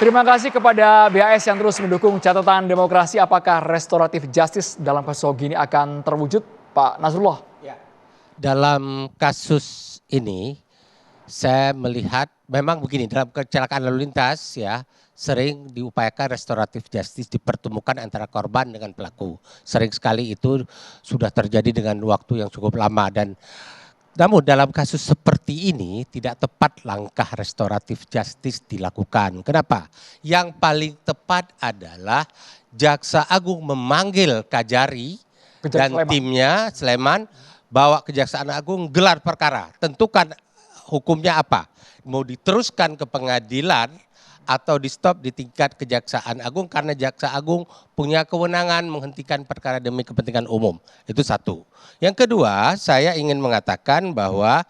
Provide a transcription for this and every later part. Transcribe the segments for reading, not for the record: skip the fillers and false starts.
Terima kasih kepada BHS yang terus mendukung catatan demokrasi. Apakah restoratif justice dalam kasus Hoki ini akan terwujud, Pak Nasrullah? Ya. Dalam kasus ini, saya melihat memang begini, dalam kecelakaan lalu lintas ya, sering diupayakan restoratif justice dipertemukan antara korban dengan pelaku. Sering sekali itu sudah terjadi dengan waktu yang cukup lama dan namun dalam kasus seperti ini tidak tepat langkah restoratif justice dilakukan. Kenapa? Yang paling tepat adalah Jaksa Agung memanggil Kajari dan timnya Sleman, bawa Kejaksaan Agung, gelar perkara, tentukan hukumnya apa. Mau diteruskan ke pengadilan atau di stop di tingkat Kejaksaan Agung karena Jaksa Agung punya kewenangan menghentikan perkara demi kepentingan umum. Itu satu. Yang kedua, saya ingin mengatakan bahwa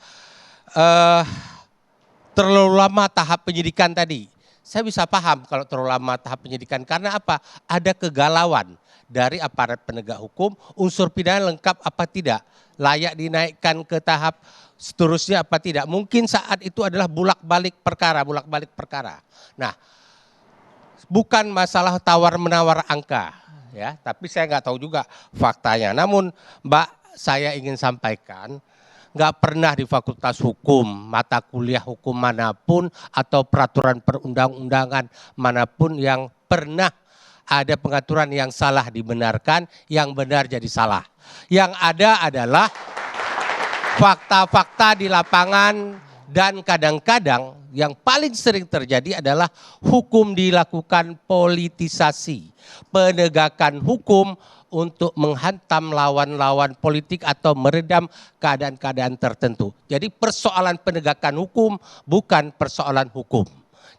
terlalu lama tahap penyidikan tadi. Saya bisa paham kalau terlalu lama tahap penyidikan karena apa? Ada kegalauan dari aparat penegak hukum, unsur pidana lengkap apa tidak, layak dinaikkan ke tahap seterusnya apa tidak. Mungkin saat itu adalah bolak-balik perkara. Nah, bukan masalah tawar-menawar angka, ya, tapi saya nggak tahu juga faktanya. Namun, Mbak, saya ingin sampaikan, nggak pernah di Fakultas Hukum, mata kuliah hukum manapun atau peraturan perundang-undangan manapun yang pernah ada pengaturan yang salah dibenarkan, yang benar jadi salah. Yang ada adalah fakta-fakta di lapangan dan kadang-kadang yang paling sering terjadi adalah hukum dilakukan politisasi. Penegakan hukum untuk menghantam lawan-lawan politik atau meredam keadaan-keadaan tertentu. Jadi persoalan penegakan hukum bukan persoalan hukum.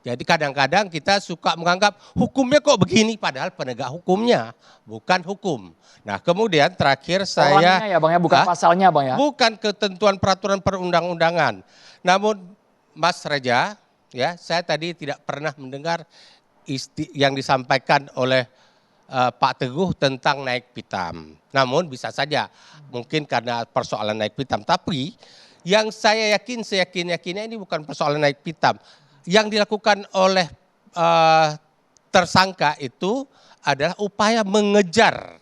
Jadi kadang-kadang kita suka menganggap hukumnya kok begini padahal penegak hukumnya bukan hukum. Nah kemudian terakhir saya orangnya ya Bang ya, bukan pasalnya Bang ya. Bukan ketentuan peraturan perundang-undangan. Namun Mas Reja, ya saya tadi tidak pernah mendengar yang disampaikan oleh Pak Teguh tentang naik pitam. Namun bisa saja mungkin karena persoalan naik pitam. Tapi yang saya yakinnya ini bukan persoalan naik pitam. Yang dilakukan oleh tersangka itu adalah upaya mengejar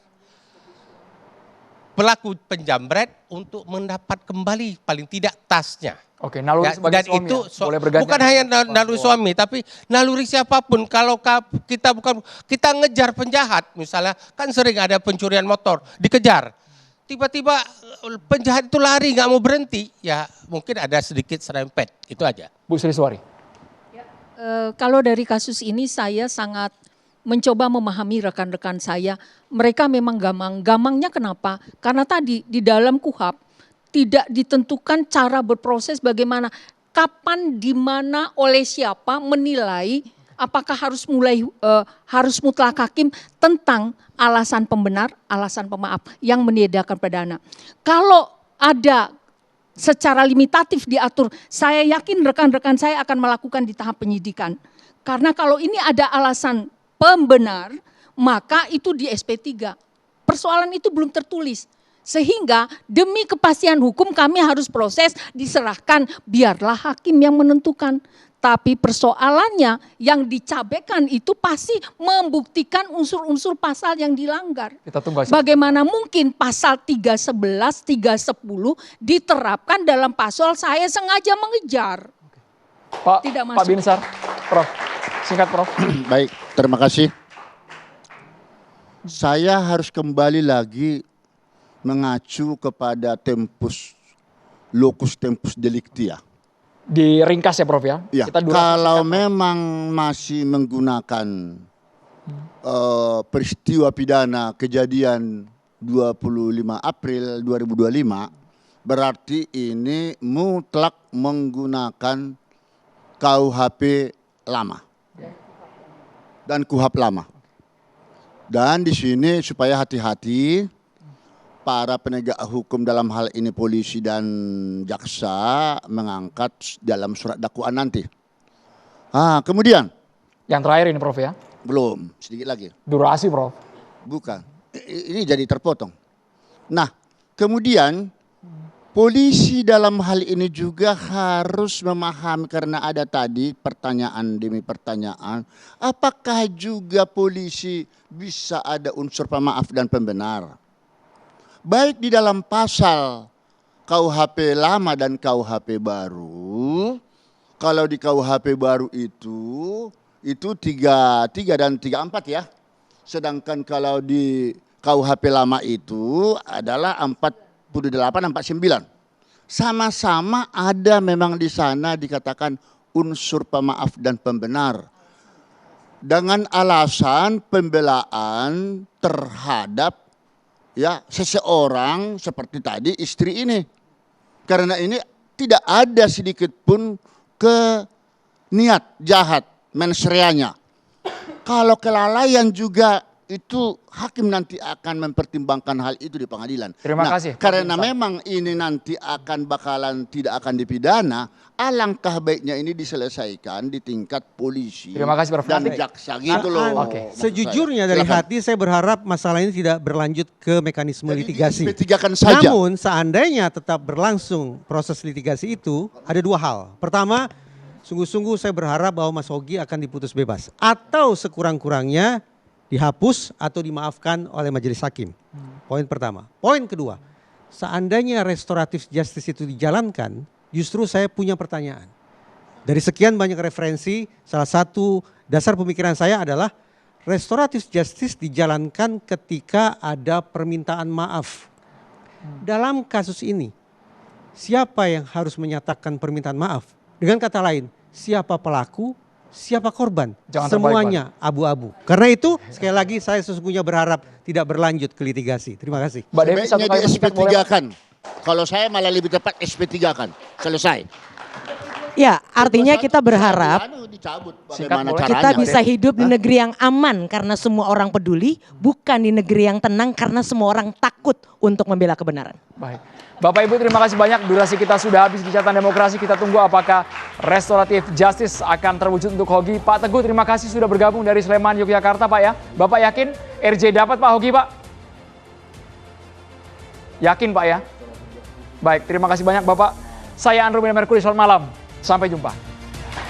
pelaku penjamret untuk mendapat kembali paling tidak tasnya. Oke, naluri ya, sebagai dan suami itu ya? Boleh berganti bukan hanya naluri suami, tapi naluri siapapun. Kalau kita ngejar penjahat, misalnya kan sering ada pencurian motor, dikejar. Tiba-tiba penjahat itu lari nggak mau berhenti, ya mungkin ada sedikit serempet, itu aja. Bu Sri Suwari. Kalau dari kasus ini saya sangat mencoba memahami rekan-rekan saya. Mereka memang gamangnya kenapa? Karena tadi di dalam KUHP tidak ditentukan cara berproses bagaimana, kapan, di mana, oleh siapa menilai apakah harus mutlak hakim tentang alasan pembenar, alasan pemaaf yang meniadakan pidana. Kalau ada secara limitatif diatur, saya yakin rekan-rekan saya akan melakukan di tahap penyidikan. Karena kalau ini ada alasan pembenar, maka itu di SP3. Persoalan itu belum tertulis. Sehingga demi kepastian hukum kami harus proses, diserahkan, biarlah hakim yang menentukan. Tapi persoalannya yang dicabekan itu pasti membuktikan unsur-unsur pasal yang dilanggar. Kita tunggu. Bagaimana mungkin pasal 311, 310 diterapkan dalam pasal saya sengaja mengejar. Pak, tidak masuk. Pak Binsar, Prof. Singkat Prof. Baik, terima kasih. Saya harus kembali lagi mengacu kepada locus tempus delicti ya. Diringkas ya Prof ya? Ya, kalau memang masih menggunakan peristiwa pidana kejadian 25 April 2025, berarti ini mutlak menggunakan KUHP lama dan KUHP lama. Dan di sini supaya hati-hati para penegak hukum dalam hal ini polisi dan jaksa mengangkat dalam surat dakwaan nanti. Kemudian. Yang terakhir ini Prof ya? Belum, sedikit lagi. Durasi Prof? Bukan, ini jadi terpotong. Nah kemudian polisi dalam hal ini juga harus memahami, karena ada tadi pertanyaan demi pertanyaan, apakah juga polisi bisa ada unsur pemaaf dan pembenar? Baik di dalam pasal KUHP lama dan KUHP baru. Kalau di KUHP baru itu 33 dan 34 ya. Sedangkan kalau di KUHP lama itu adalah 48, 49. Sama-sama ada memang di sana dikatakan unsur pemaaf dan pembenar. Dengan alasan pembelaan terhadap ya seseorang seperti tadi istri ini. Karena ini tidak ada sedikit pun niat jahat mensreanya. Kalau kelalaian juga itu hakim nanti akan mempertimbangkan hal itu di pengadilan. Terima kasih. Karena memang ini nanti tidak akan dipidana, alangkah baiknya ini diselesaikan di tingkat polisi. Terima kasih, Prof. Dan Nanti- jaksa gitu loh. Oke. Sejujurnya dari Silakan. hati saya berharap masalah ini tidak berlanjut ke mekanisme Jadi litigasi. SP3-kan saja. Namun seandainya tetap berlangsung proses litigasi itu, ada dua hal. Pertama, sungguh-sungguh saya berharap bahwa Mas Hogi akan diputus bebas. Atau sekurang-kurangnya dihapus atau dimaafkan oleh majelis hakim. Poin pertama. Poin kedua, seandainya restoratif justice itu dijalankan, justru saya punya pertanyaan. Dari sekian banyak referensi, salah satu dasar pemikiran saya adalah restoratif justice dijalankan ketika ada permintaan maaf. Dalam kasus ini, siapa yang harus menyatakan permintaan maaf? Dengan kata lain, siapa pelaku, siapa korban? Jangan Semuanya abu-abu. Karena itu sekali lagi saya sesungguhnya berharap tidak berlanjut ke litigasi. Terima kasih. Mbak Devi, satu Sebaiknya kali di singkat boleh, Pak? SP3-kan. Kalau saya malah lebih tepat SP3-kan. Selesai. Ya, artinya kita berharap Dicabut. Singkat Bagaimana boleh. kita caranya? bisa hidup di negeri yang aman karena semua orang peduli, bukan di negeri yang tenang karena semua orang takut untuk membela kebenaran. Baik. Bapak Ibu terima kasih banyak. Durasi kita sudah habis di Catatan Demokrasi. Kita tunggu apakah restoratif justice akan terwujud untuk Hogi. Pak Teguh terima kasih sudah bergabung dari Sleman, Yogyakarta Pak ya. Bapak yakin RJ dapat Pak Hogi Pak? Yakin Pak ya? Baik terima kasih banyak Bapak. Saya Andrew Merkuri, selamat malam. Sampai jumpa.